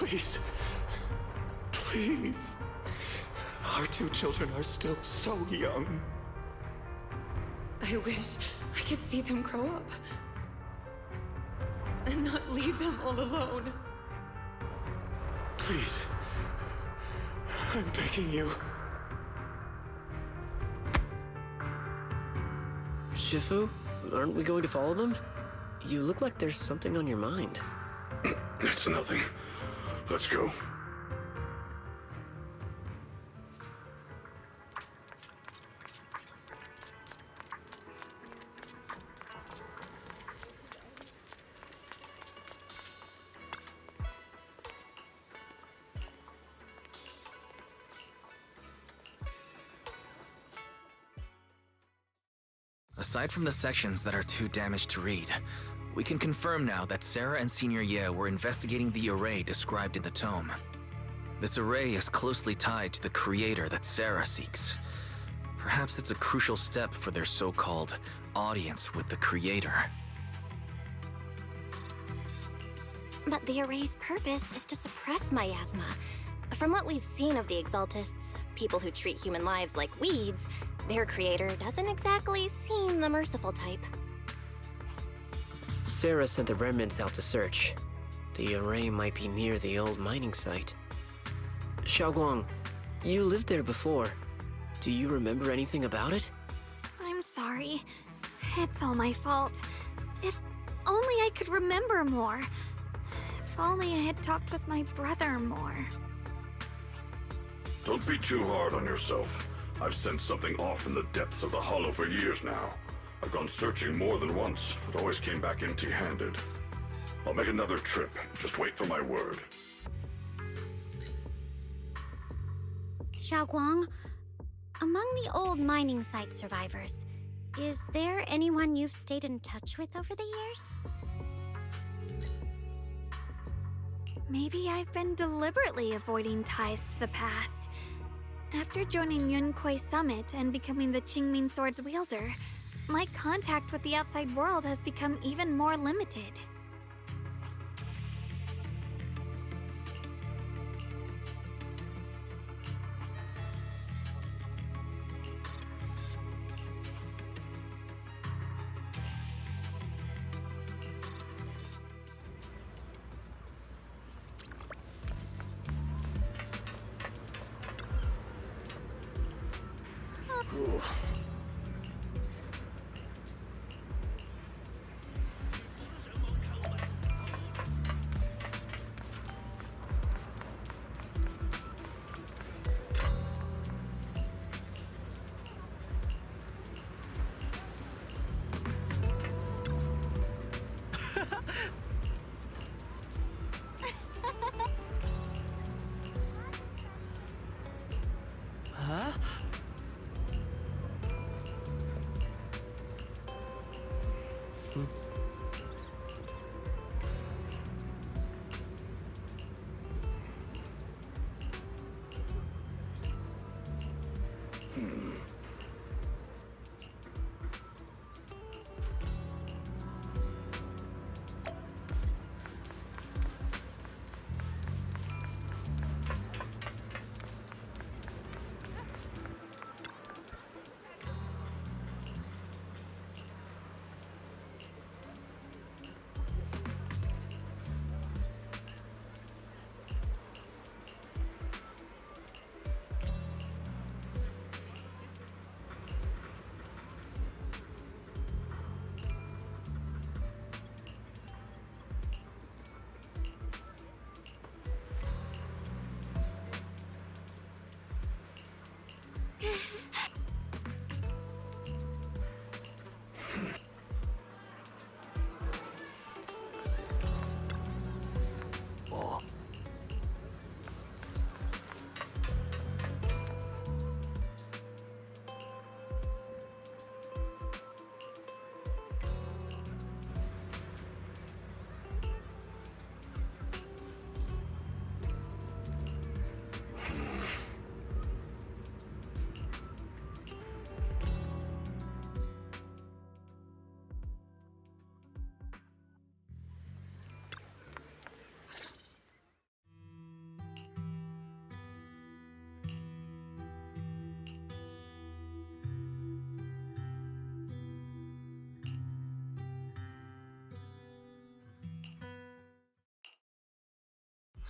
Please. Please. Our two children are still so young. I wish I could see them grow up. And not leave them all alone. Please. I'm begging you. Shifu, aren't we going to follow them? You look like there's something on your mind. It's nothing. Let's go. Aside from the sections that are too damaged to read, we can confirm now that Sarah and Senior Ye were investigating the array described in the tome. This array is closely tied to the creator that Sarah seeks. Perhaps it's a crucial step for their so-called audience with the creator. But the array's purpose is to suppress miasma. From what we've seen of the Exaltists, people who treat human lives like weeds, their creator doesn't exactly seem the merciful type. Sarah sent the remnants out to search. The array might be near the old mining site. Xiaoguang, you lived there before. Do you remember anything about it? I'm sorry. It's all my fault. If only I could remember more. If only I had talked with my brother more. Don't be too hard on yourself. I've sensed something off in the depths of the hollow for years now. I've gone searching more than once, but always came back empty-handed. I'll make another trip. Just wait for my word. Xiaoguang, among the old mining site survivors, is there anyone you've stayed in touch with over the years? Maybe I've been deliberately avoiding ties to the past. After joining Yunkuei Summit and becoming the Qingming Sword's wielder, my contact with the outside world has become even more limited. Huh?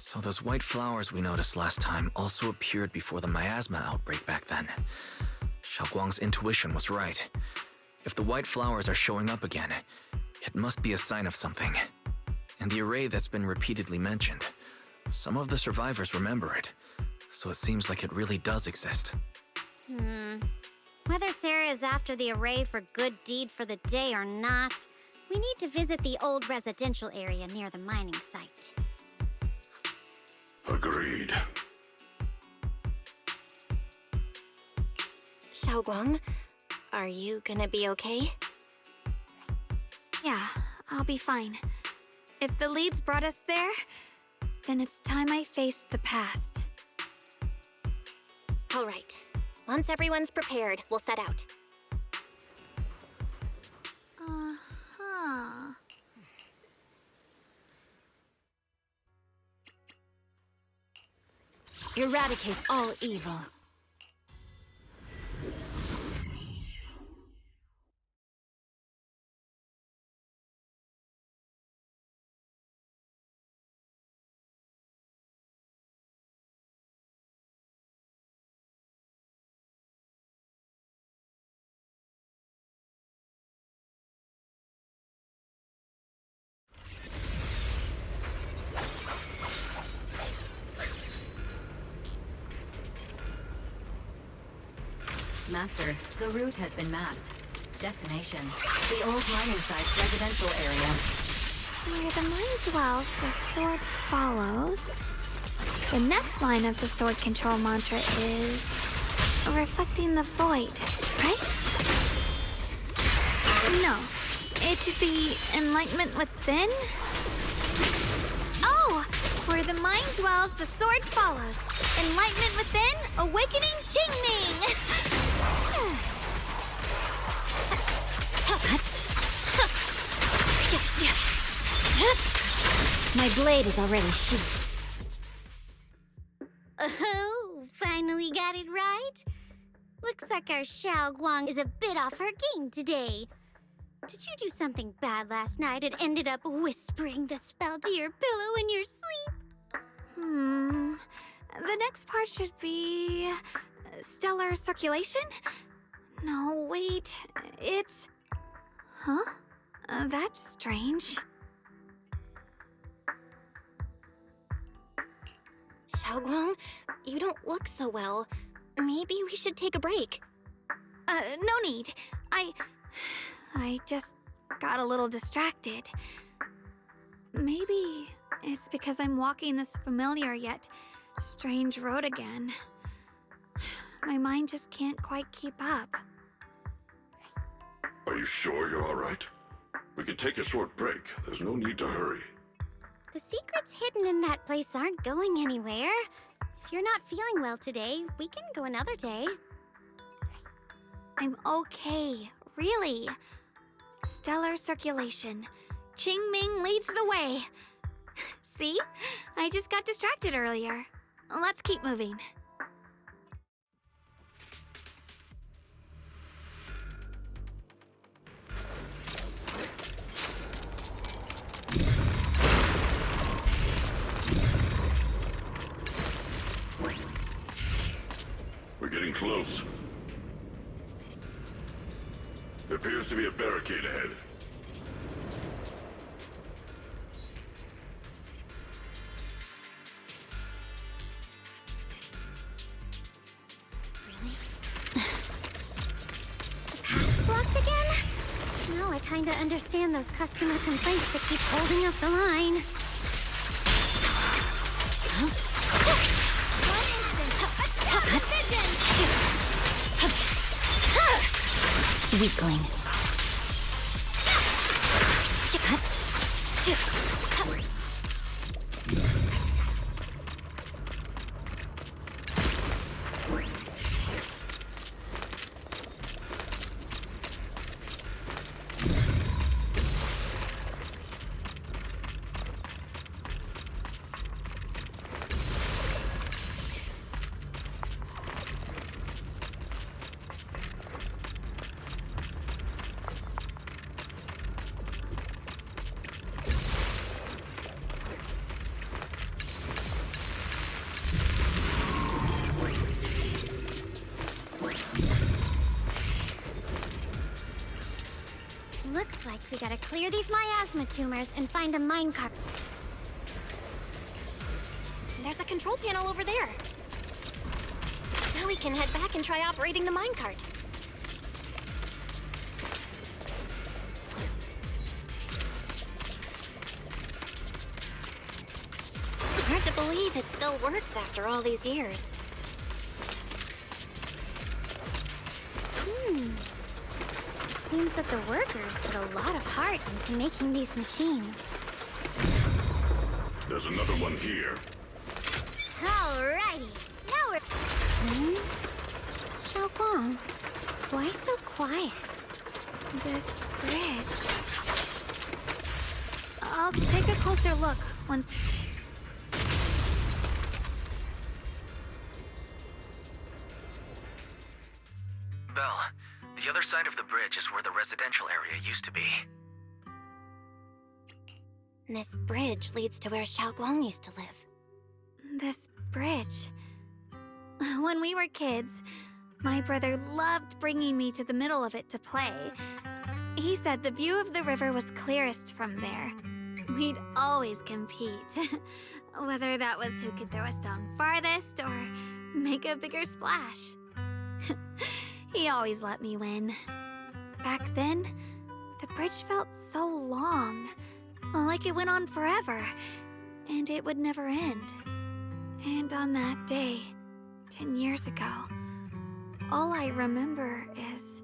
So those white flowers we noticed last time also appeared before the miasma outbreak back then. Xiaoguang's intuition was right. If the white flowers are showing up again, it must be a sign of something. And the array that's been repeatedly mentioned, some of the survivors remember it, so it seems like it really does exist. Whether Sarah is after the array for good deed for the day or not, we need to visit the old residential area near the mining site. Agreed. Xiaoguang, are you gonna be okay? Yeah, I'll be fine. If the leads brought us there, then it's time I faced the past. All right. Once everyone's prepared, we'll set out. Uh-huh. Eradicate all evil. Master, the route has been mapped. Destination, the old mining site's residential area. Where the mind dwells, the sword follows. The next line of the sword control mantra is reflecting the void, right? No, it should be enlightenment within. Oh, where the mind dwells, the sword follows. Enlightenment within, awakening Qingming. My blade is already sheathed. Oh, finally got it right. Looks like our Xiaoguang is a bit off her game today. Did you do something bad last night and ended up whispering the spell to your pillow in your sleep? The next part should be stellar circulation? No, wait. It's... Huh? That's strange. Xiaoguang, you don't look so well. Maybe we should take a break. No need. I just got a little distracted. Maybe it's because I'm walking this familiar yet strange road again. My mind just can't quite keep up. Are you sure you're all right? We can take a short break. There's no need to hurry. The secrets hidden in that place aren't going anywhere. If you're not feeling well today, we can go another day. I'm okay, really. Stellar circulation. Qingming leads the way. See? I just got distracted earlier. Let's keep moving. We're getting close. There appears to be a barricade ahead. Blocked again? Now I kinda understand those customer complaints that keep holding up the line. Weakling. Looks like we gotta clear these miasma tumors and find a minecart. There's a control panel over there. Now we can head back and try operating the minecart. Hard to believe it still works after all these years. It seems that the workers put a lot of heart into making these machines. There's another one here. Alrighty, now we're... Xiaoguang, why so quiet? This bridge. I'll take a closer look once. Belle, the other side of the bridge is where the residential area used to be. This bridge leads to where Xiaoguang used to live. This bridge. When we were kids, my brother loved bringing me to the middle of it to play. He said the view of the river was clearest from there. We'd always compete, whether that was who could throw a stone farthest or make a bigger splash. He always let me win. Back then, the bridge felt so long, like it went on forever, and it would never end. And on that day, 10 years ago, all I remember is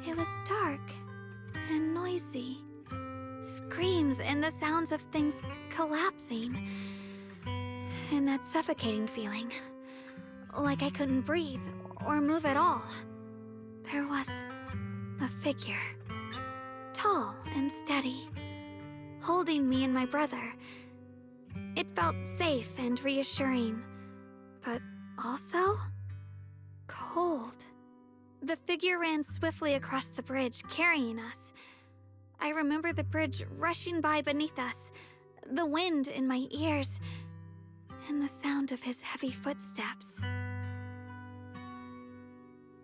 it was dark and noisy. Screams and the sounds of things collapsing. And that suffocating feeling, like I couldn't breathe or move at all. There was a figure, tall and steady, holding me and my brother. It felt safe and reassuring, but also cold. The figure ran swiftly across the bridge, carrying us. I remember the bridge rushing by beneath us, the wind in my ears, and the sound of his heavy footsteps.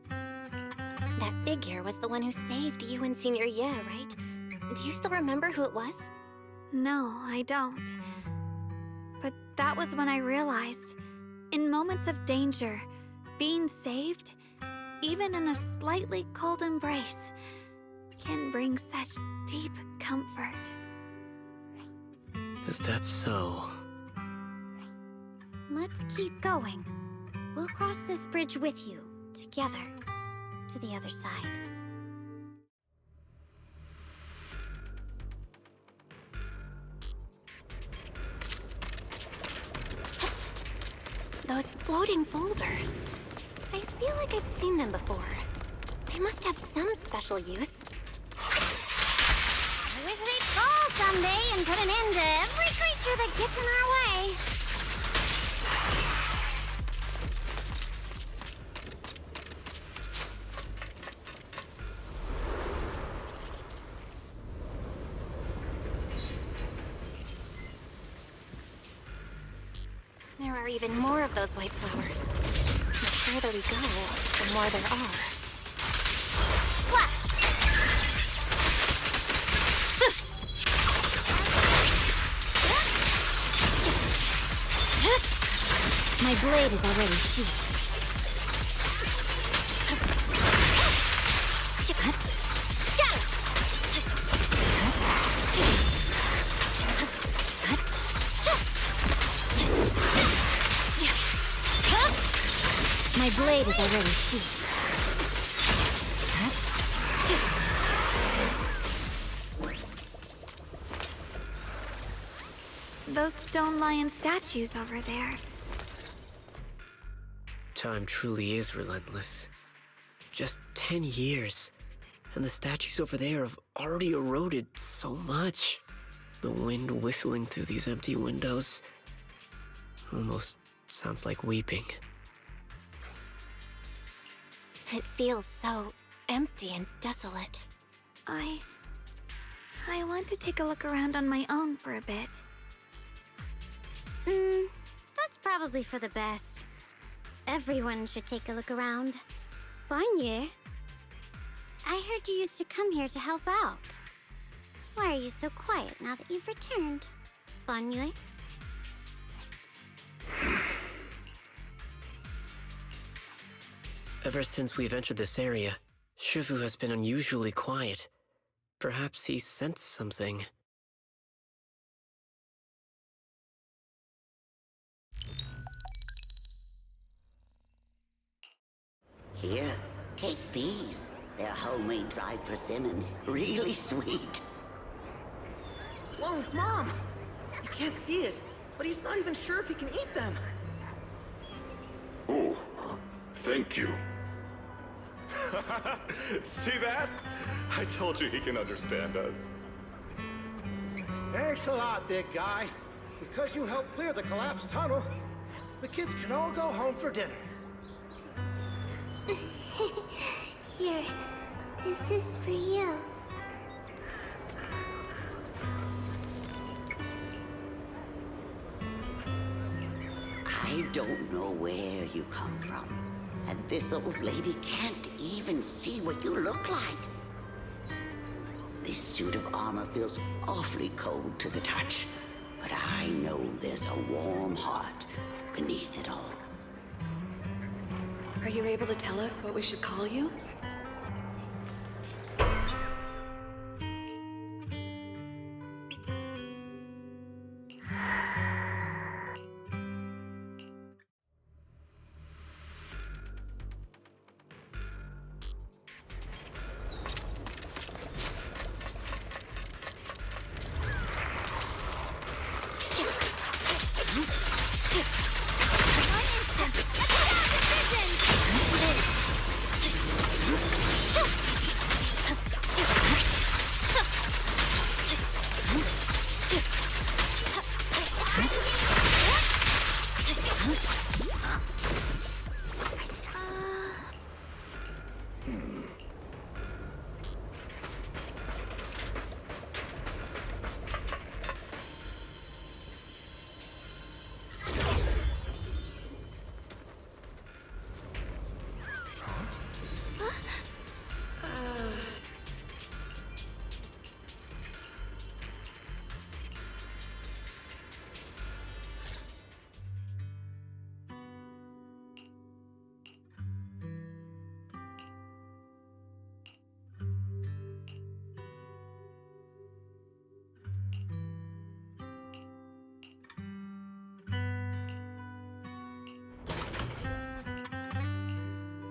That figure was the one who saved you and Senior Ye, right? Do you still remember who it was? No, I don't. But that was when I realized, in moments of danger, being saved, even in a slightly cold embrace, can bring such deep comfort. Is that so? Let's keep going. We'll cross this bridge with you, together, to the other side. Those floating boulders. I feel like I've seen them before. They must have some special use. I wish they'd fall someday and put an end to every creature that gets in our way. There are even more of those white flowers. The further we go, the more there are. Flash! My blade is already sheathed. My blade is already sheathed. Those stone lion statues over there. Time truly is relentless. Just 10 years, and the statues over there have already eroded so much. The wind whistling through these empty windows almost sounds like weeping. It feels so empty and desolate. I want to take a look around on my own for a bit. That's probably for the best. Everyone should take a look around. Banye, I heard you used to come here to help out. Why are you so quiet now that you've returned, Banyue? Ever since we've entered this area, Shifu has been unusually quiet. Perhaps he sensed something. Here, take these. They're homemade dried persimmons. Really sweet. Whoa, Mom! You can't see it, but he's not even sure if he can eat them. Oh, thank you. See that? I told you he can understand us. Thanks a lot, big guy. Because you helped clear the collapsed tunnel, the kids can all go home for dinner. Here, this is for you. I don't know where you come from. And this old lady can't even see what you look like. This suit of armor feels awfully cold to the touch. But I know there's a warm heart beneath it all. Are you able to tell us what we should call you?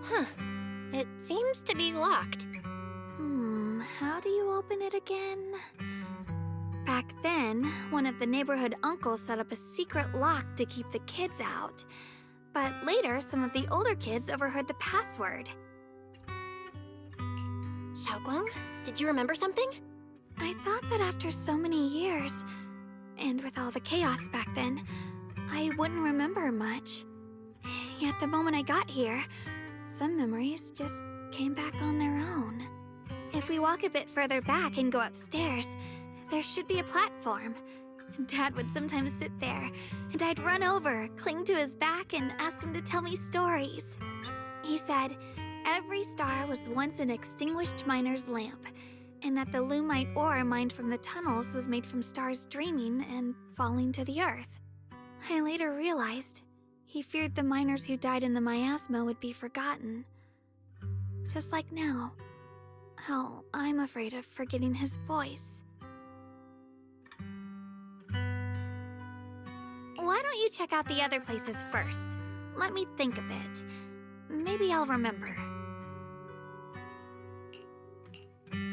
Huh. It seems to be locked. How do you open it again? Back then, one of the neighborhood uncles set up a secret lock to keep the kids out. But later, some of the older kids overheard the password. Xiaoguang, did you remember something? I thought that after so many years, and with all the chaos back then, I wouldn't remember much. Yet the moment I got here, some memories just came back on their own. If we walk a bit further back and go upstairs, there should be a platform. Dad would sometimes sit there, and I'd run over, cling to his back, and ask him to tell me stories. He said every star was once an extinguished miner's lamp, and that the lumite ore mined from the tunnels was made from stars dreaming and falling to the earth. I later realized he feared the miners who died in the miasma would be forgotten. Just like now, how I'm afraid of forgetting his voice. Why don't you check out the other places first? Let me think a bit. Maybe I'll remember.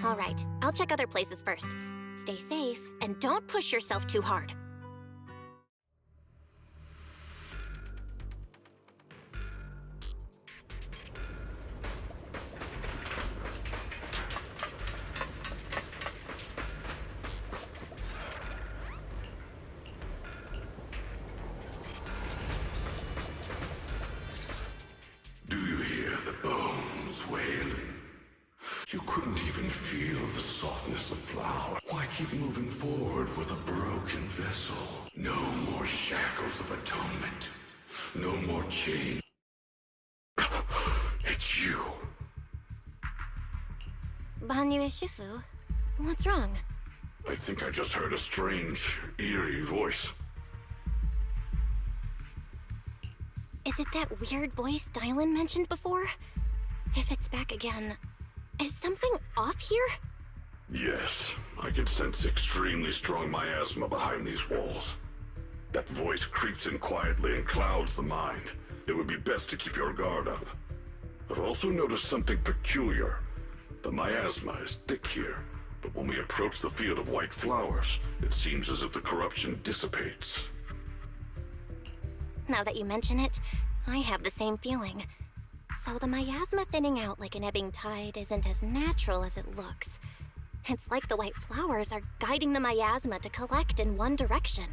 All right, I'll check other places first. Stay safe, and don't push yourself too hard. Do you hear the bones wailing? You couldn't even feel the softness of flower. Why keep moving forward with a broken vessel? No more shackles of atonement. No more chains. It's you. Banyue Shifu, what's wrong? I think I just heard a strange, eerie voice. Is it that weird voice Dylan mentioned before? If it's back again, is something off here? Yes, I can sense extremely strong miasma behind these walls. That voice creeps in quietly and clouds the mind. It would be best to keep your guard up. I've also noticed something peculiar. The miasma is thick here, but when we approach the field of white flowers, it seems as if the corruption dissipates. Now that you mention it, I have the same feeling. So the miasma thinning out like an ebbing tide isn't as natural as it looks. It's like the white flowers are guiding the miasma to collect in one direction.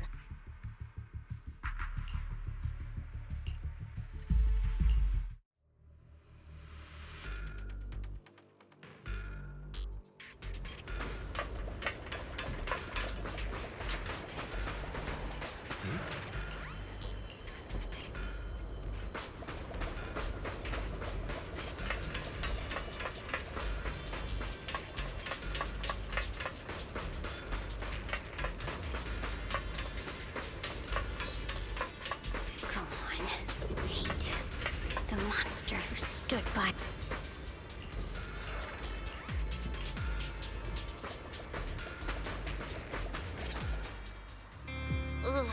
Ugh,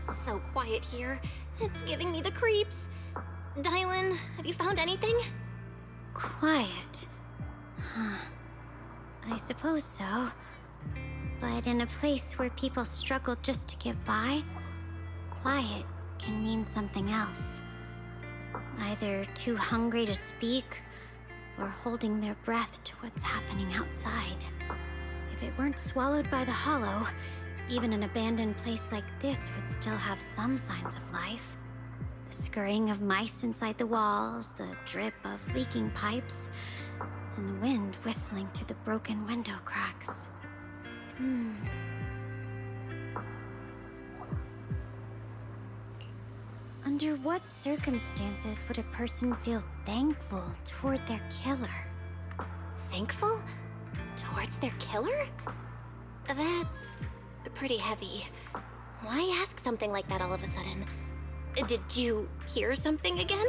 it's so quiet here. It's giving me the creeps. Dylan, have you found anything? Quiet. Huh. I suppose so. But in a place where people struggle just to get by, quiet can mean something else. Either too hungry to speak, or holding their breath to what's happening outside. If it weren't swallowed by the hollow, even an abandoned place like this would still have some signs of life. The scurrying of mice inside the walls, the drip of leaking pipes, and the wind whistling through the broken window cracks. Under what circumstances would a person feel thankful toward their killer? Thankful? Towards their killer? That's pretty heavy. Why ask something like that all of a sudden? Did you hear something again?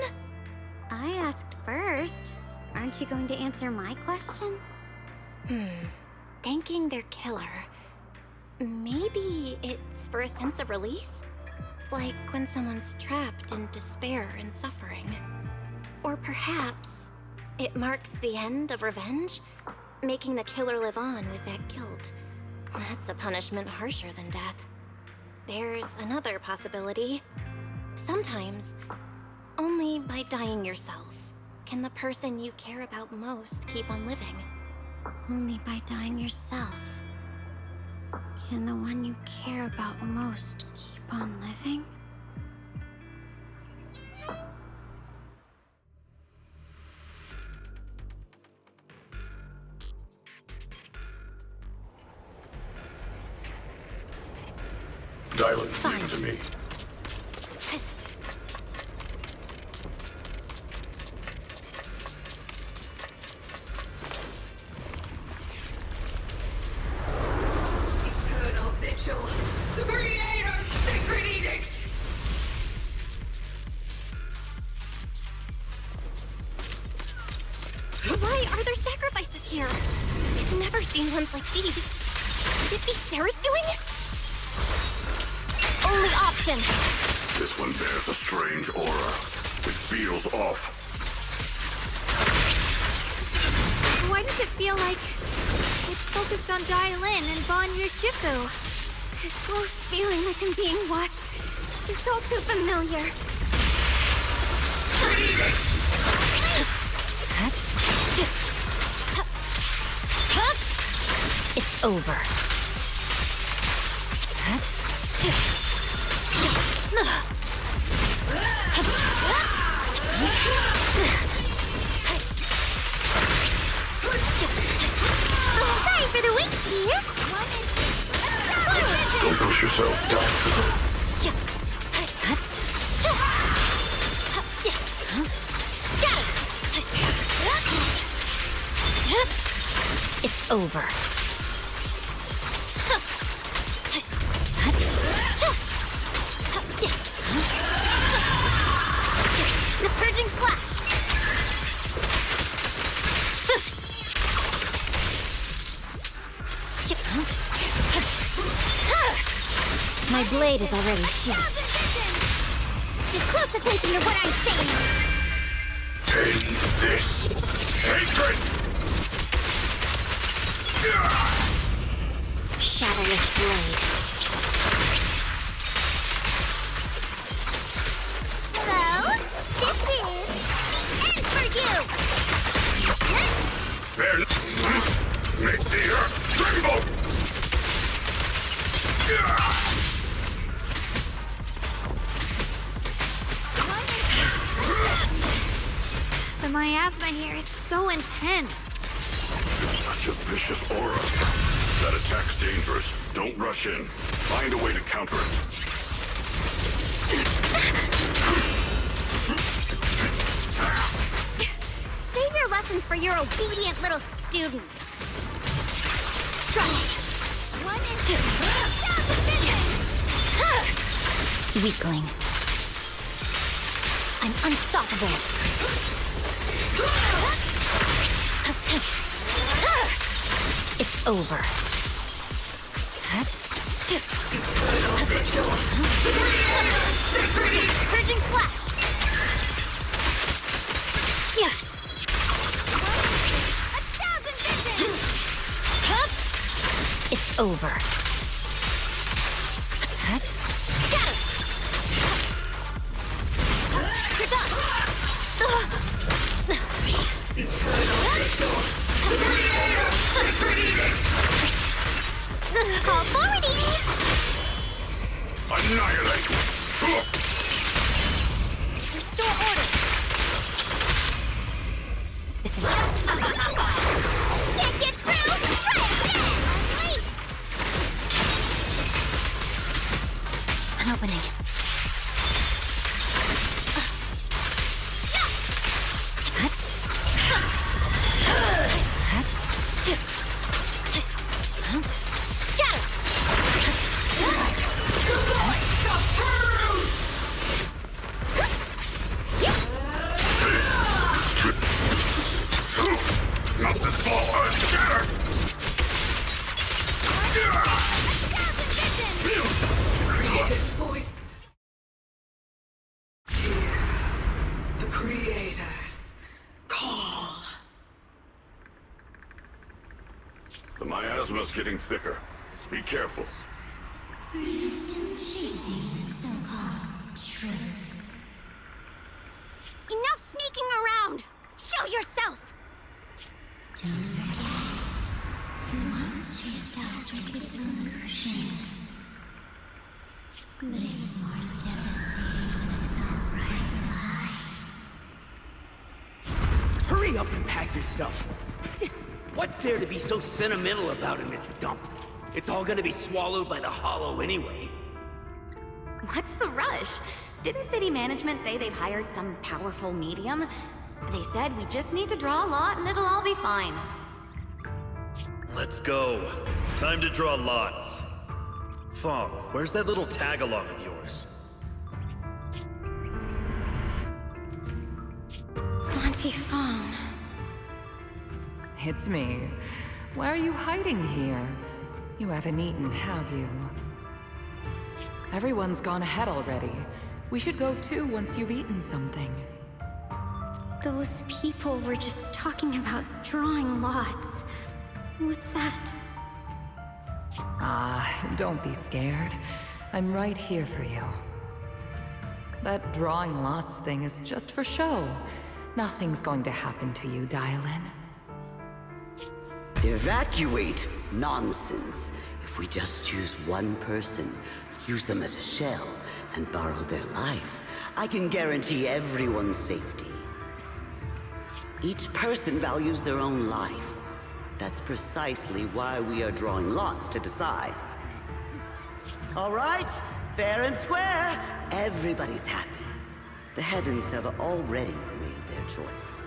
I asked first. Aren't you going to answer my question? Thanking their killer. Maybe it's for a sense of release? Like when someone's trapped in despair and suffering. Or perhaps it marks the end of revenge, making the killer live on with that guilt. That's a punishment harsher than death. There's another possibility. Sometimes, only by dying yourself can the person you care about most keep on living. Only by dying yourself can the one you care about most keep on living? Dylan, leave it to me. Eternal Vigil, the Creator's sacred edict! Why are there sacrifices here? I've never seen ones like these. Could it be Sarah's doing? Only option. This one bears a strange aura. It feels off. Why does it feel like it's focused on Dylan and Bon Yushifu? This close feeling like I'm being watched is all too familiar. It's over. Sorry for the wait here. Don't push yourself down. It's over. My blade is already sheathed. Pay close attention to what I'm saying. End this hatred! Shadowless blade. Hello? This is the end for you! Spare make the earth tremble! The miasma here is so intense. Such a vicious aura. That attack's dangerous. Don't rush in. Find a way to counter it. Save your lessons for your obedient little students. Try it. 1 and 2. Weakling. I'm unstoppable. It's over. Purging slash. Yeah. 1,000 vision. It's over. You're done. Call forwardies. Annihilate! Restore order. Listen. Can't get through? Try again! Wait! An opening. Not this ball! Scatter! Creator's voice. The Creator's call. The miasma's getting thicker. Be careful. Are you still chasing so-called truth? Enough sneaking around! Show yourself! Don't forget, who once chased after its illusion. But it's more devastating than an outright lie. Hurry up and pack your stuff. What's there to be so sentimental about in this dump? It's all gonna be swallowed by the hollow anyway. What's the rush? Didn't city management say they've hired some powerful medium? They said we just need to draw a lot and it'll all be fine. Let's go. Time to draw lots. Fong, where's that little tag-along of yours? Auntie Fong. It's me. Why are you hiding here? You haven't eaten, have you? Everyone's gone ahead already. We should go too once you've eaten something. Those people were just talking about drawing lots. What's that? Ah, don't be scared. I'm right here for you. That drawing lots thing is just for show. Nothing's going to happen to you, Dialin. Evacuate? Nonsense. If we just choose one person, use them as a shell, and borrow their life, I can guarantee everyone's safety. Each person values their own life. That's precisely why we are drawing lots to decide. All right, fair and square. Everybody's happy. The heavens have already made their choice.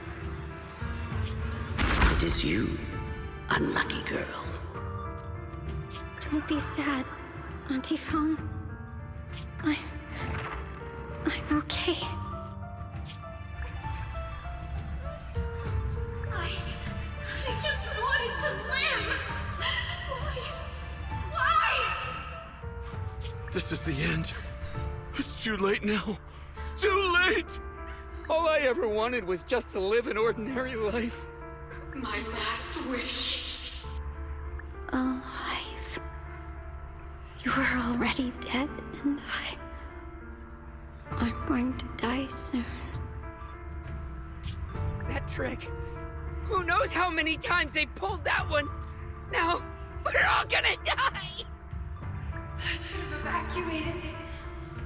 It is you, unlucky girl. Don't be sad, Auntie Fong. I'm okay. I just wanted to live! This is the end. It's too late now. Too late! All I ever wanted was just to live an ordinary life. My last wish. Alive. You are already dead, and I'm going to die soon. That trick. Who knows how many times they pulled that one? Now, we're all gonna die! I should have evacuated.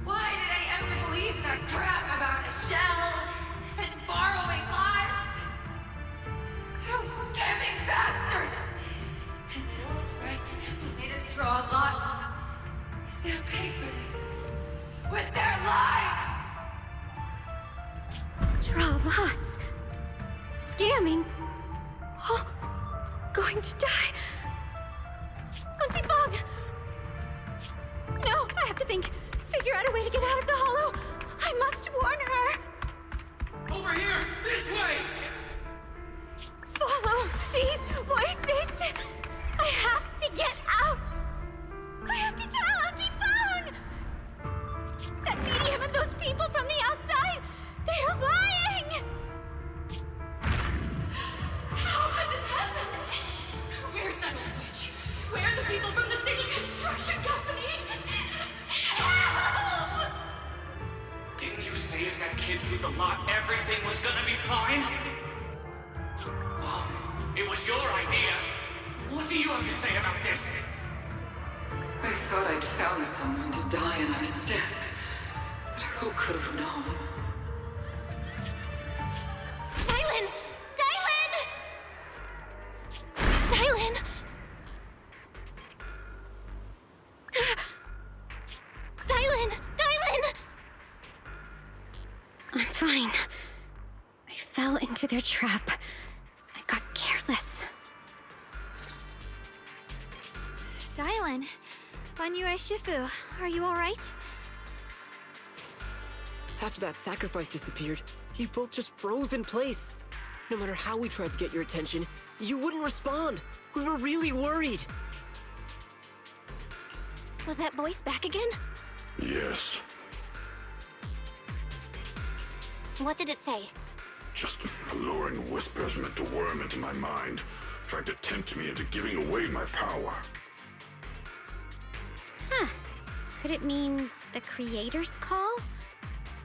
Why did I ever believe that crap about a shell and borrowing lives? Those scamming bastards! And that old wretch who made us draw lots. They'll pay for this with their lives! Draw lots. Scamming. Oh, going to die. Auntie Fong! No, I have to think. Figure out a way to get out of the hollow. I must warn her. Over here! This way! Follow these voices. I have to get out. I have to tell Auntie Fong. That medium and those people from the outside, they are lying. How could this happen? Where's that old witch? Where are the people from the city construction company? Help! Didn't you say if that kid drew the lot, everything was gonna be fine? Oh, it was your idea. What do you have to say about this? I thought I'd found someone to die in our stead, but who could have known? Dylan! Dylan! Dylan! Dylan! Dylan! I'm fine. I fell into their trap. I got careless. Dylan, Banyue Shifu, are you alright? After that sacrifice disappeared, you both just froze in place. No matter how we tried to get your attention, you wouldn't respond. We were really worried. Was that voice back again? Yes. What did it say? Just alluring whispers meant to worm into my mind, trying to tempt me into giving away my power. Huh. Could it mean the creator's call?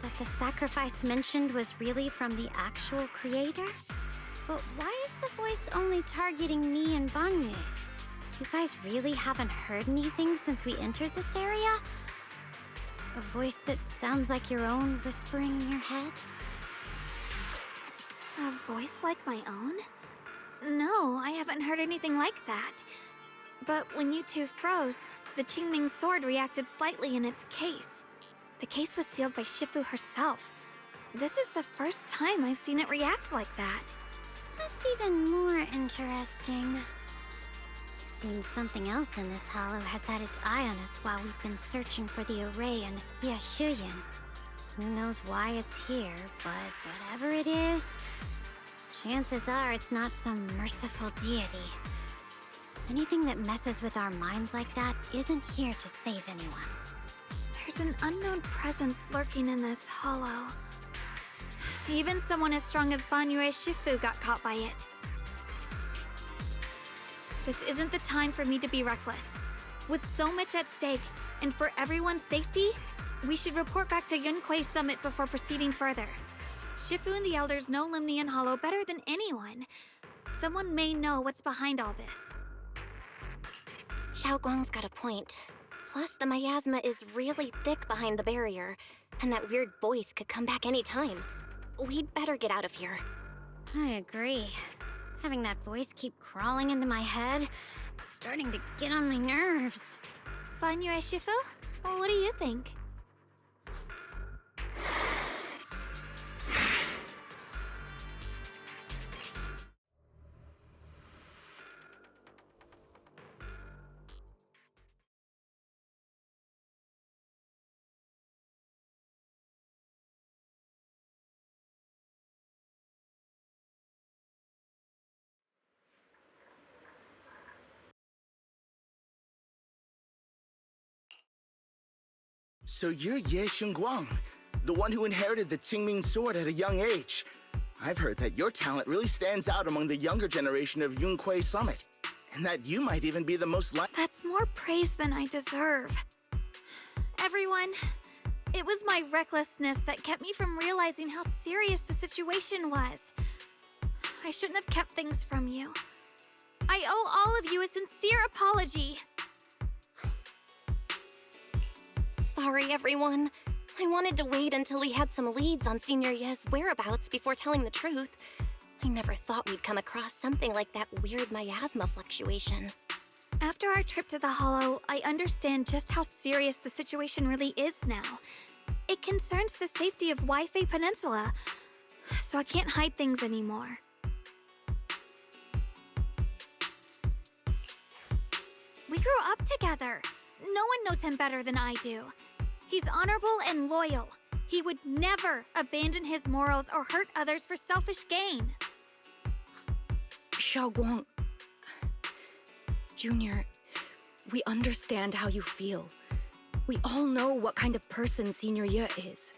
That the sacrifice mentioned was really from the actual creator? But why is the voice only targeting me and Banyue? You guys really haven't heard anything since we entered this area? A voice that sounds like your own whispering in your head? A voice like my own? No, I haven't heard anything like that. But when you two froze, the Qingming sword reacted slightly in its case. The case was sealed by Shifu herself. This is the first time I've seen it react like that. That's even more interesting. Seems something else in this hollow has had its eye on us while we've been searching for the array in Yashuyan. Who knows why it's here, but whatever it is, chances are it's not some merciful deity. Anything that messes with our minds like that isn't here to save anyone. There's an unknown presence lurking in this hollow. Even someone as strong as Banyue Shifu got caught by it. This isn't the time for me to be reckless. With so much at stake, and for everyone's safety, we should report back to Yunquei Summit before proceeding further. Shifu and the Elders know Limnian Hollow better than anyone. Someone may know what's behind all this. Xiao Guang's got a point. Plus, the miasma is really thick behind the barrier, and that weird voice could come back any time. We'd better get out of here. I agree. Having that voice keep crawling into my head, it's starting to get on my nerves. Banyue Shifu? Well, what do you think? So you're Ye Xingguang, the one who inherited the Qingming sword at a young age. I've heard that your talent really stands out among the younger generation of Yunquay Summit, and that you might even be the most That's more praise than I deserve. Everyone, it was my recklessness that kept me from realizing how serious the situation was. I shouldn't have kept things from you. I owe all of you a sincere apology. Sorry, everyone. I wanted to wait until we had some leads on Senior Ye's whereabouts before telling the truth. I never thought we'd come across something like that weird miasma fluctuation. After our trip to the Hollow, I understand just how serious the situation really is now. It concerns the safety of Wi-Fi Peninsula, so I can't hide things anymore. We grew up together. No one knows him better than I do. He's honorable and loyal. He would never abandon his morals or hurt others for selfish gain. Xiaoguang... Junior, we understand how you feel. We all know what kind of person Senior Ye is.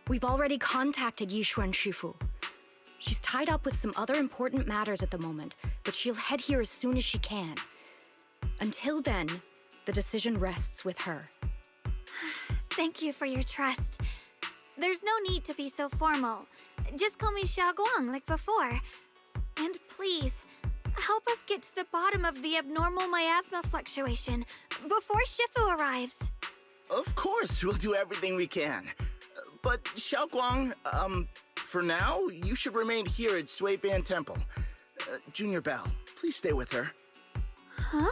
We've already contacted Yishuan Shifu. She's tied up with some other important matters at the moment, but she'll head here as soon as she can. Until then, the decision rests with her. Thank you for your trust. There's no need to be so formal. Just call me Xiaoguang like before. And please, help us get to the bottom of the abnormal miasma fluctuation before Shifu arrives. Of course, we'll do everything we can. But Xiaoguang, for now, you should remain here at Suiban Temple. Junior Bell, please stay with her. Huh?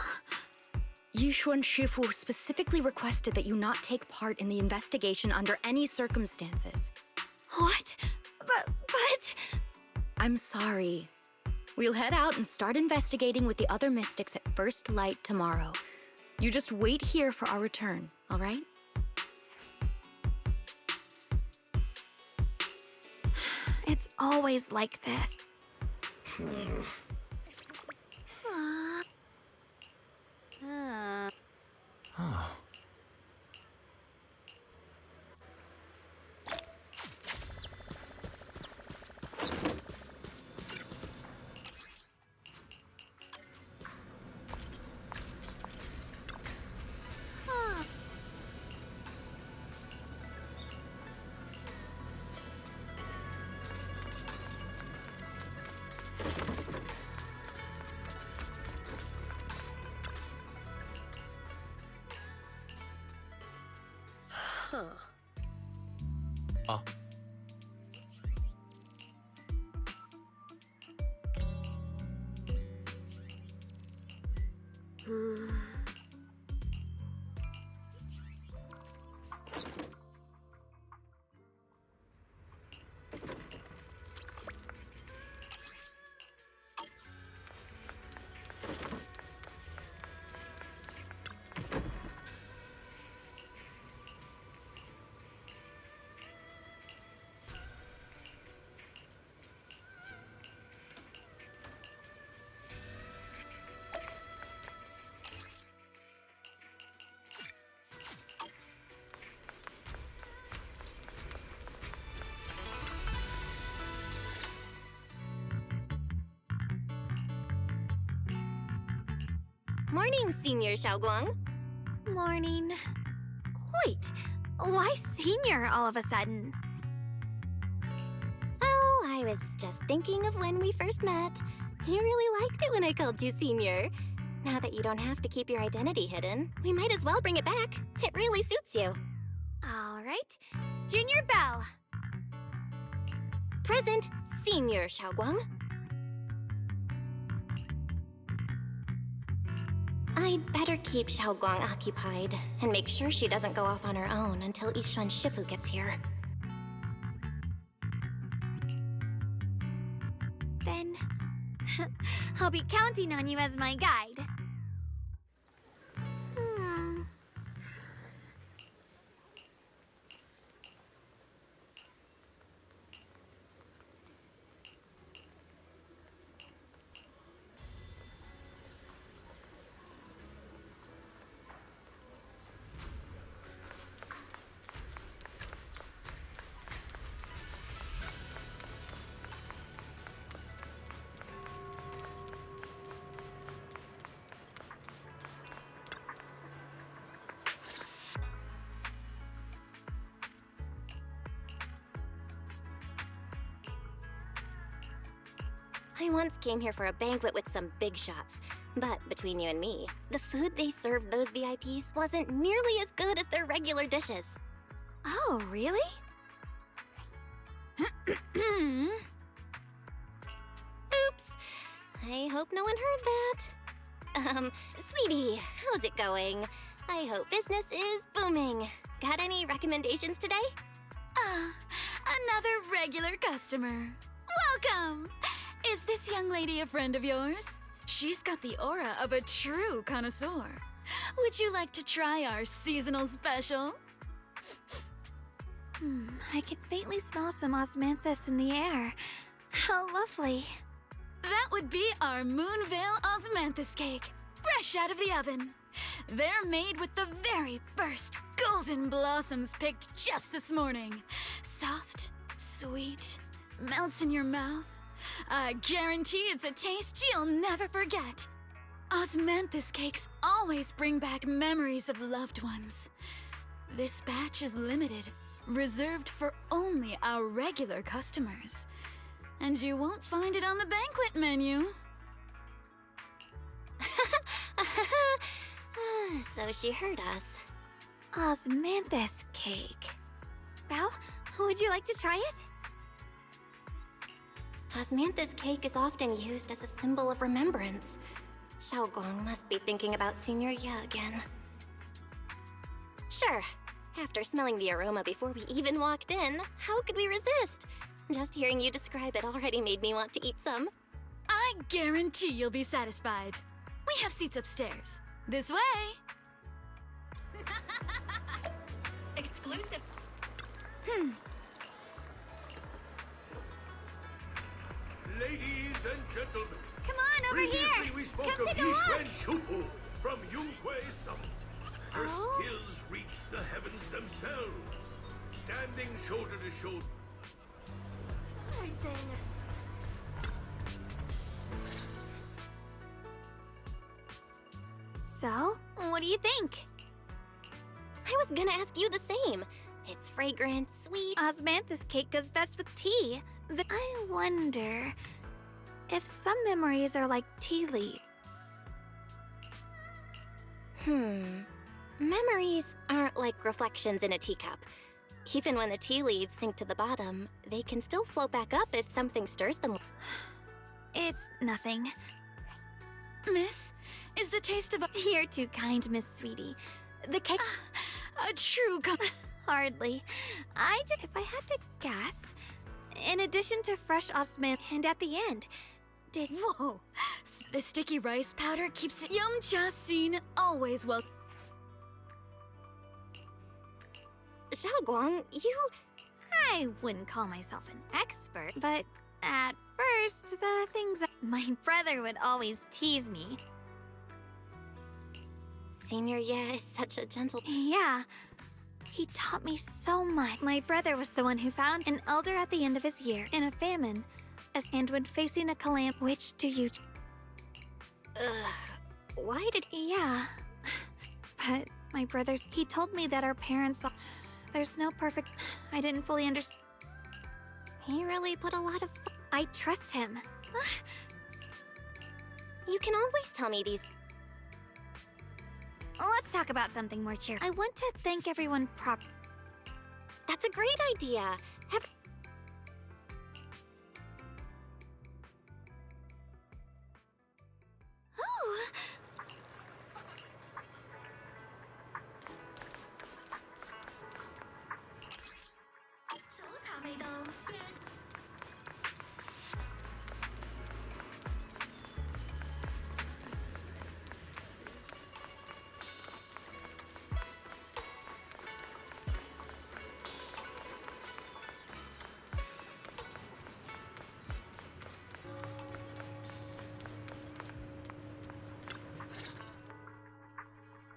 Yishuan Shifu specifically requested that you not take part in the investigation under any circumstances. What? But... I'm sorry. We'll head out and start investigating with the other mystics at first light tomorrow. You just wait here for our return, all right? It's always like this. Oh. Huh. Oh. Morning, Senior Xiaoguang. Morning. Wait, why Senior all of a sudden? Oh, I was just thinking of when we first met. You really liked it when I called you Senior. Now that you don't have to keep your identity hidden, we might as well bring it back. It really suits you. All right. Junior Bell. Present, Senior Xiaoguang. I'd better keep Xiaoguang occupied and make sure she doesn't go off on her own until Yishuan Shifu gets here. Then, I'll be counting on you as my guide. I once came here for a banquet with some big shots, but between you and me, the food they served those VIPs wasn't nearly as good as their regular dishes. Oh, really? Oops. I hope no one heard that. Sweetie, how's it going? I hope business is booming. Got any recommendations today? Another regular customer. Welcome! Is this young lady a friend of yours? She's got the aura of a true connoisseur. Would you like to try our seasonal special? I can faintly smell some osmanthus in the air. How lovely. That would be our Moonvale Osmanthus cake, fresh out of the oven. They're made with the very first golden blossoms picked just this morning. Soft, sweet, melts in your mouth. I guarantee it's a taste you'll never forget. Osmanthus cakes always bring back memories of loved ones. This batch is limited, reserved for only our regular customers. And you won't find it on the banquet menu. So she heard us. Osmanthus cake. Belle, would you like to try it? Osmanthus cake is often used as a symbol of remembrance. Xiaoguang must be thinking about Senior Ye again. Sure. After smelling the aroma before we even walked in, how could we resist? Just hearing you describe it already made me want to eat some. I guarantee you'll be satisfied. We have seats upstairs. This way! Exclusive. Ladies and gentlemen, come on over previously here. We spoke Come of take a look. Yixuan Shufu from Yunhui Summit. Her skills reached the heavens themselves, standing shoulder to shoulder. So, what do you think? I was gonna ask you the same. It's fragrant, sweet. Osmanthus cake goes best with tea. I wonder if some memories are like tea leaves. Memories aren't like reflections in a teacup. Even when the tea leaves sink to the bottom, they can still float back up if something stirs them. It's nothing. Miss, is the taste of a... You're too kind, Miss Sweetie. The cake... a true Hardly. If I had to guess, in addition to fresh osmanth, and at the end, Whoa! The sticky rice powder keeps it... Yum Cha Sin, always well... Xiaoguang, you... I wouldn't call myself an expert, but at first, the things... My brother would always tease me. Senior Ye is such a gentle... Yeah. He taught me so much. My brother was the one who found an elder at the end of his year in a famine. And when facing a calamity, which do you... Why did... Yeah. But my brother's... He told me that our parents... There's no perfect... I didn't fully understand. He really put a lot of... I trust him. You can always tell me these... Let's talk about something more cheerful. I want to thank everyone That's a great idea.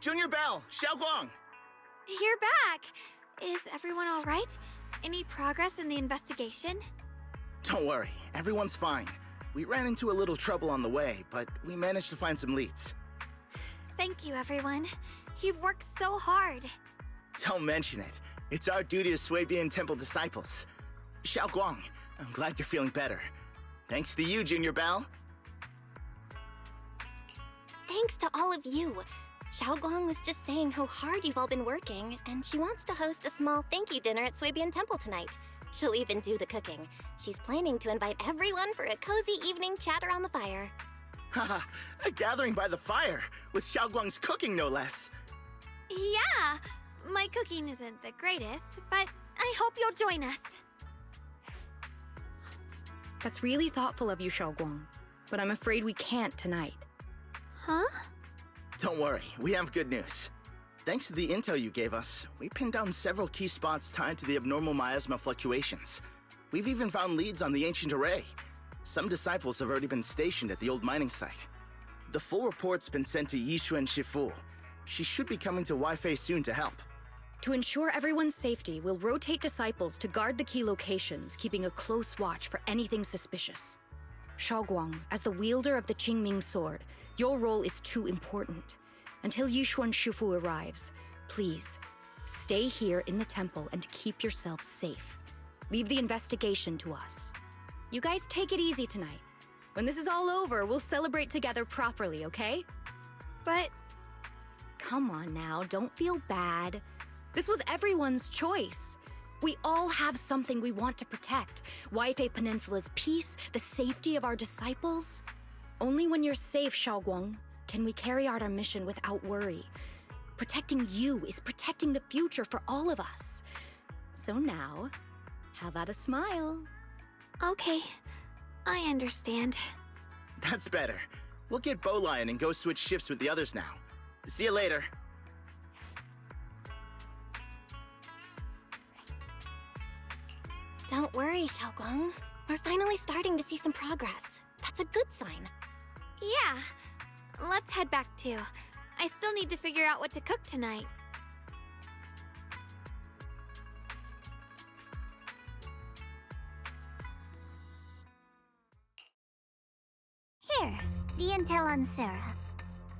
Junior Belle, Xiaoguang! You're back! Is everyone all right? Any progress in the investigation? Don't worry, everyone's fine. We ran into a little trouble on the way, but we managed to find some leads. Thank you, everyone. You've worked so hard. Don't mention it. It's our duty as Swabian Temple disciples. Xiaoguang, I'm glad you're feeling better. Thanks to you, Junior Bao. Thanks to all of you. Xiaoguang was just saying how hard you've all been working, and she wants to host a small thank you dinner at Suibian Temple tonight. She'll even do the cooking. She's planning to invite everyone for a cozy evening chat around the fire. Haha, a gathering by the fire, with Xiaoguang's cooking no less. Yeah, my cooking isn't the greatest, but I hope you'll join us. That's really thoughtful of you, Xiaoguang, but I'm afraid we can't tonight. Huh? Don't worry, we have good news. Thanks to the intel you gave us, we pinned down several key spots tied to the abnormal miasma fluctuations. We've even found leads on the ancient array. Some disciples have already been stationed at the old mining site. The full report's been sent to Yishuan Shifu. She should be coming to Weifei soon to help. To ensure everyone's safety, we'll rotate disciples to guard the key locations, keeping a close watch for anything suspicious. Xiaoguang, as the wielder of the Qingming sword, your role is too important. Until Yishuan Shifu arrives, please, stay here in the temple and keep yourself safe. Leave the investigation to us. You guys take it easy tonight. When this is all over, we'll celebrate together properly, okay? But... Come on now, don't feel bad. This was everyone's choice. We all have something we want to protect. Weifei Peninsula's peace, the safety of our disciples. Only when you're safe, Xiaoguang, can we carry out our mission without worry. Protecting you is protecting the future for all of us. So now, how about a smile? Okay, I understand. That's better. We'll get Bowlion and go switch shifts with the others now. See you later. Don't worry, Xiaoguang. We're finally starting to see some progress. That's a good sign. Yeah, let's head back too. I still need to figure out what to cook tonight. Here, the intel on Sarah.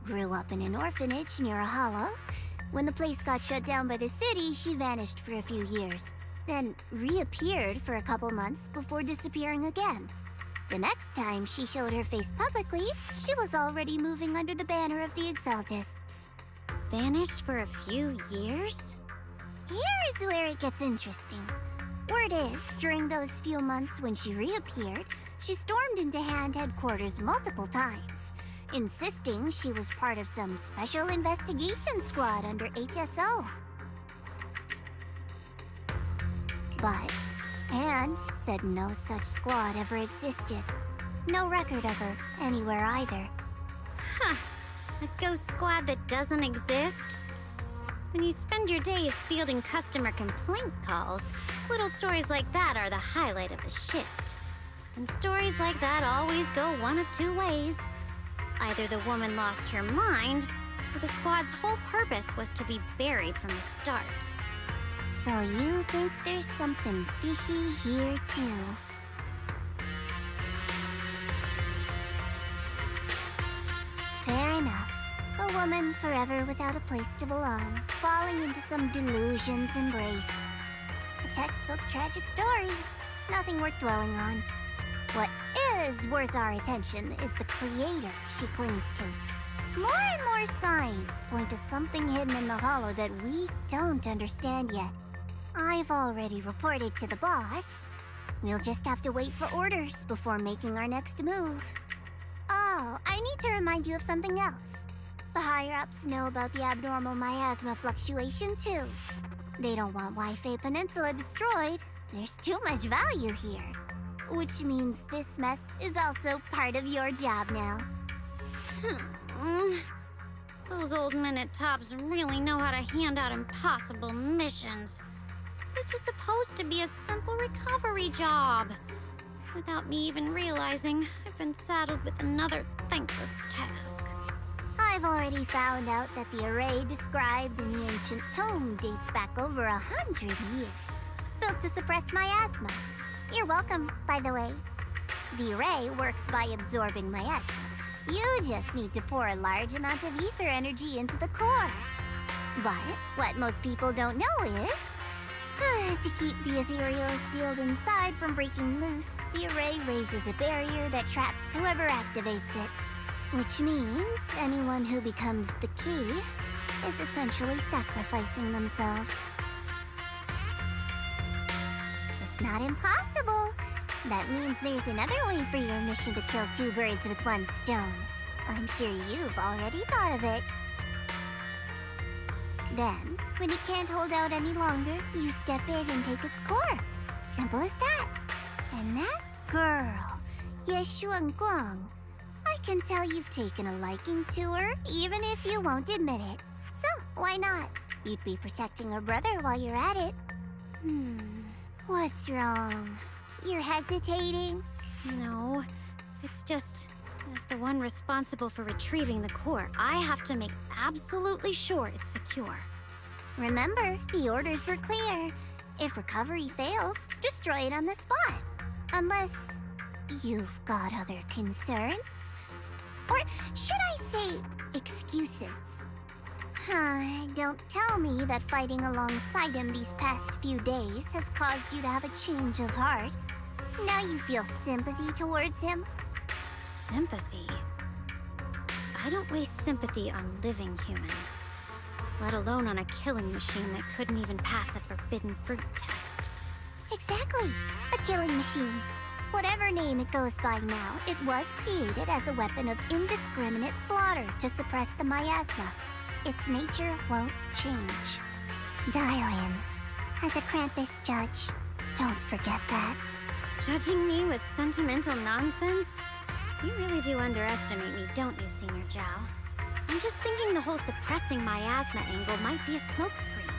Grew up in an orphanage near a hollow. When the place got shut down by the city, she vanished for a few years. Then reappeared for a couple months before disappearing again. The next time she showed her face publicly, she was already moving under the banner of the Exaltists. Vanished for a few years? Here is where it gets interesting. Word is, during those few months when she reappeared, she stormed into Hand headquarters multiple times, insisting she was part of some special investigation squad under HSO. But Hand said no such squad ever existed. No record of her anywhere either. Huh. A ghost squad that doesn't exist? When you spend your days fielding customer complaint calls, little stories like that are the highlight of the shift. And stories like that always go one of two ways. Either the woman lost her mind, or the squad's whole purpose was to be buried from the start. So you think there's something fishy here too? Fair enough. A woman forever without a place to belong, falling into some delusion's embrace. A textbook tragic story. Nothing worth dwelling on. What is worth our attention is the creator she clings to. More and more signs point to something hidden in the hollow that we don't understand yet. I've already reported to the boss. We'll just have to wait for orders before making our next move. Oh, I need to remind you of something else. The higher-ups know about the abnormal miasma fluctuation, too. They don't want Weifei Peninsula destroyed. There's too much value here. Which means this mess is also part of your job now. Those old men at Tops really know how to hand out impossible missions. This was supposed to be a simple recovery job. Without me even realizing, I've been saddled with another thankless task. I've already found out that the array described in the ancient tome dates back over 100 years. Built to suppress miasma. You're welcome, by the way. The array works by absorbing miasma. You just need to pour a large amount of ether energy into the core. But what most people don't know is, To keep the ethereal sealed inside from breaking loose, the array raises a barrier that traps whoever activates it. Which means anyone who becomes the key is essentially sacrificing themselves. It's not impossible. That means there's another way for your mission to kill two birds with one stone. I'm sure you've already thought of it. Then, when it can't hold out any longer, you step in and take its core. Simple as that. And that girl, Yeshuan Guang, I can tell you've taken a liking to her, even if you won't admit it. So, why not? You'd be protecting her brother while you're at it. What's wrong? You're hesitating? No, it's just, as the one responsible for retrieving the core, I have to make absolutely sure it's secure. Remember, the orders were clear. If recovery fails, destroy it on the spot. Unless you've got other concerns. Or should I say, excuses? Don't tell me that fighting alongside him these past few days has caused you to have a change of heart. Now you feel sympathy towards him? Sympathy? I don't waste sympathy on living humans, let alone on a killing machine that couldn't even pass a forbidden fruit test. Exactly, a killing machine. Whatever name it goes by now, it was created as a weapon of indiscriminate slaughter to suppress the miasma. Its nature won't change. Dial in. As a Krampus judge, don't forget that. Judging me with sentimental nonsense? You really do underestimate me, don't you, Senior Zhao? I'm just thinking the whole suppressing miasma angle might be a smokescreen.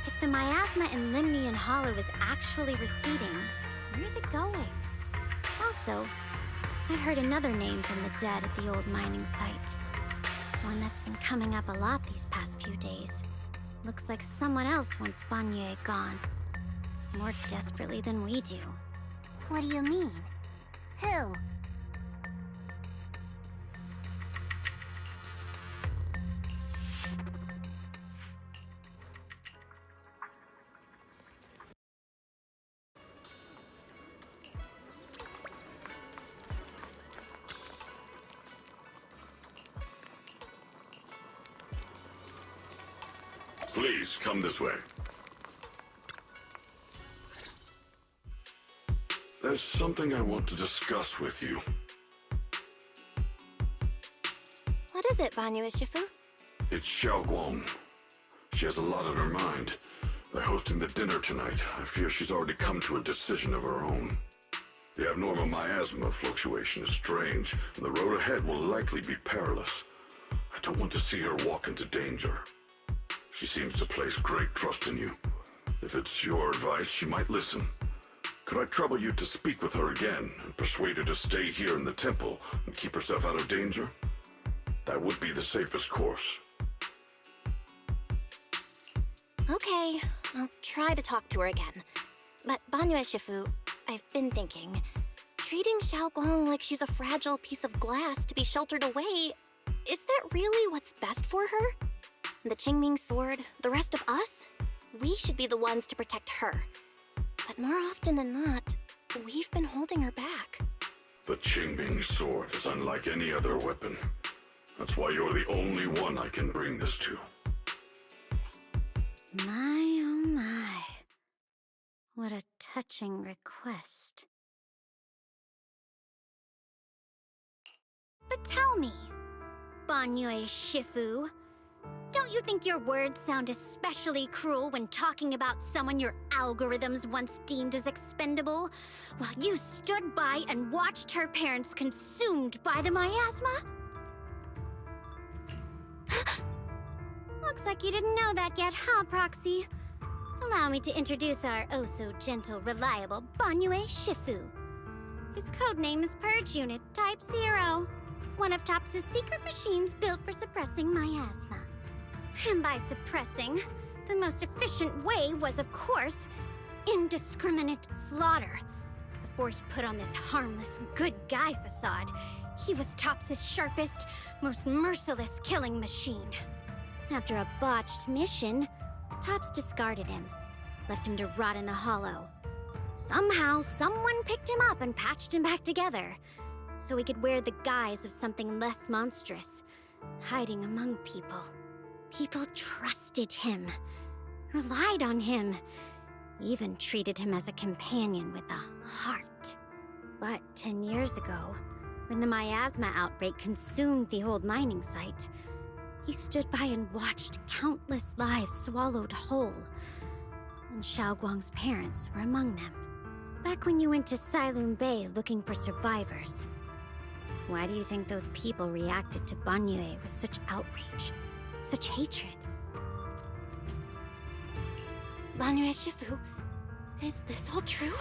If the miasma in Limnian Hollow is actually receding, where's it going? Also, I heard another name from the dead at the old mining site. One that's been coming up a lot these past few days. Looks like someone else wants Banye gone. More desperately than we do. What do you mean? Who? Please, come this way. There's something I want to discuss with you. What is it, Banyu Ishifu? It's Xiaoguang. She has a lot on her mind. By hosting the dinner tonight, I fear she's already come to a decision of her own. The abnormal miasma fluctuation is strange, and the road ahead will likely be perilous. I don't want to see her walk into danger. She seems to place great trust in you. If it's your advice, she might listen. Could I trouble you to speak with her again and persuade her to stay here in the temple and keep herself out of danger? That would be the safest course. Okay, I'll try to talk to her again. But Banyu Ishifu, I've been thinking, treating Xiaoguang like she's a fragile piece of glass to be sheltered away, is that really what's best for her? The Qingming sword, the rest of us? We should be the ones to protect her. But more often than not, we've been holding her back. The Qingming sword is unlike any other weapon. That's why you're the only one I can bring this to. My, oh my. What a touching request. But tell me, Banyu Shifu, don't you think your words sound especially cruel when talking about someone your algorithms once deemed as expendable, while you stood by and watched her parents consumed by the miasma? Looks like you didn't know that yet, huh, Proxy? Allow me to introduce our oh-so-gentle, reliable Banyu Shifu. His codename is Purge Unit Type 0, one of TOPS' secret machines built for suppressing miasma. And by suppressing, the most efficient way was, of course, indiscriminate slaughter. Before he put on this harmless, good guy facade, he was TOPS' sharpest, most merciless killing machine. After a botched mission, TOPS discarded him. left him to rot in the hollow. Somehow, someone picked him up and patched him back together, so he could wear the guise of something less monstrous, hiding among people. People trusted him, relied on him, even treated him as a companion with a heart. But 10 years ago, when the miasma outbreak consumed the old mining site, he stood by and watched countless lives swallowed whole. And Xiaoguang's parents were among them. Back when you went to Silum Bay looking for survivors, why do you think those people reacted to Banyue with such outrage, such hatred? Banyue Shifu, is this all true?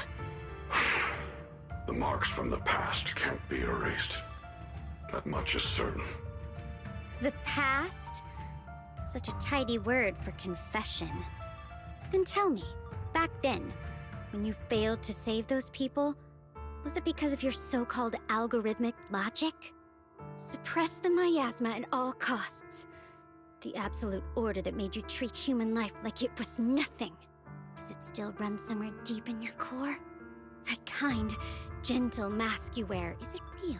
The marks from the past can't be erased. That much is certain. The past? Such a tidy word for confession. Then tell me, back then, when you failed to save those people, was it because of your so-called algorithmic logic? Suppress the miasma at all costs. The absolute order that made you treat human life like it was nothing. Does it still run somewhere deep in your core? That kind, gentle mask you wear, is it real?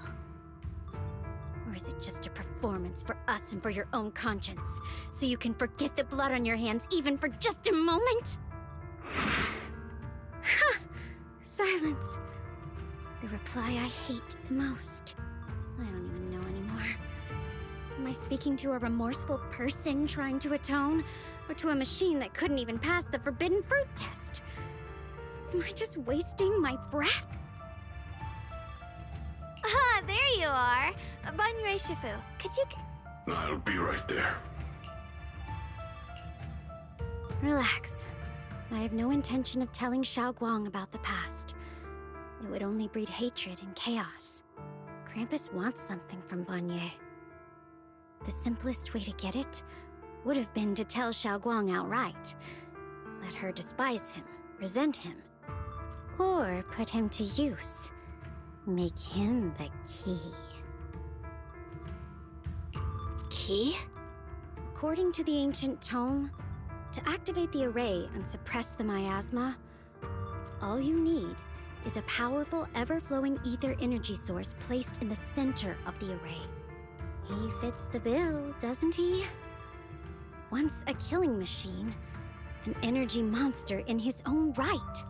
Or is it just a performance for us and for your own conscience, so you can forget the blood on your hands even for just a moment? Silence. The reply I hate the most. I don't even know anymore. Am I speaking to a remorseful person trying to atone, or to a machine that couldn't even pass the forbidden fruit test? Am I just wasting my breath? Ah, there you are. Banyue Shifu, could you... I'll be right there. Relax. I have no intention of telling Xiaoguang about the past. It would only breed hatred and chaos. Krampus wants something from Banyue. The simplest way to get it would have been to tell Xiaoguang outright. Let her despise him, resent him, or put him to use. Make him the key. Key? According to the ancient tome, to activate the array and suppress the miasma, all you need is a powerful, ever-flowing ether energy source placed in the center of the array. He fits the bill, doesn't he? Once a killing machine, an energy monster in his own right.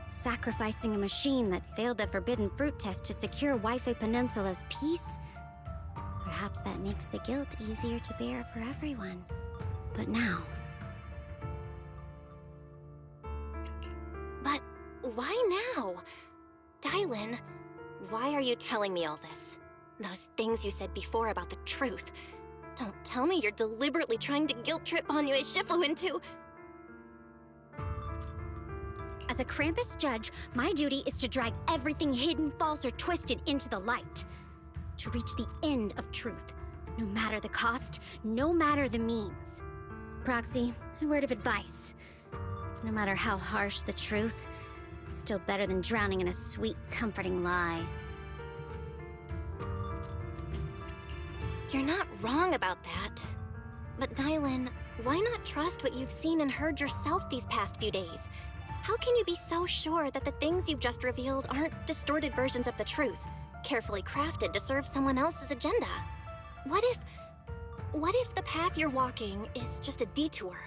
Sacrificing a machine that failed the forbidden fruit test to secure Wi-Fi Peninsula's peace? Perhaps that makes the guilt easier to bear for everyone. But now... But why now? Dylin, why are you telling me all this? Those things you said before about the truth. Don't tell me you're deliberately trying to guilt-trip Banyue Shifu into... As a Krampus judge, my duty is to drag everything hidden, false, or twisted into the light. To reach the end of truth, no matter the cost, no matter the means. Proxy, a word of advice. No matter how harsh the truth, it's still better than drowning in a sweet, comforting lie. You're not wrong about that. But Dylin, why not trust what you've seen and heard yourself these past few days? How can you be so sure that the things you've just revealed aren't distorted versions of the truth, carefully crafted to serve someone else's agenda? What if the path you're walking is just a detour,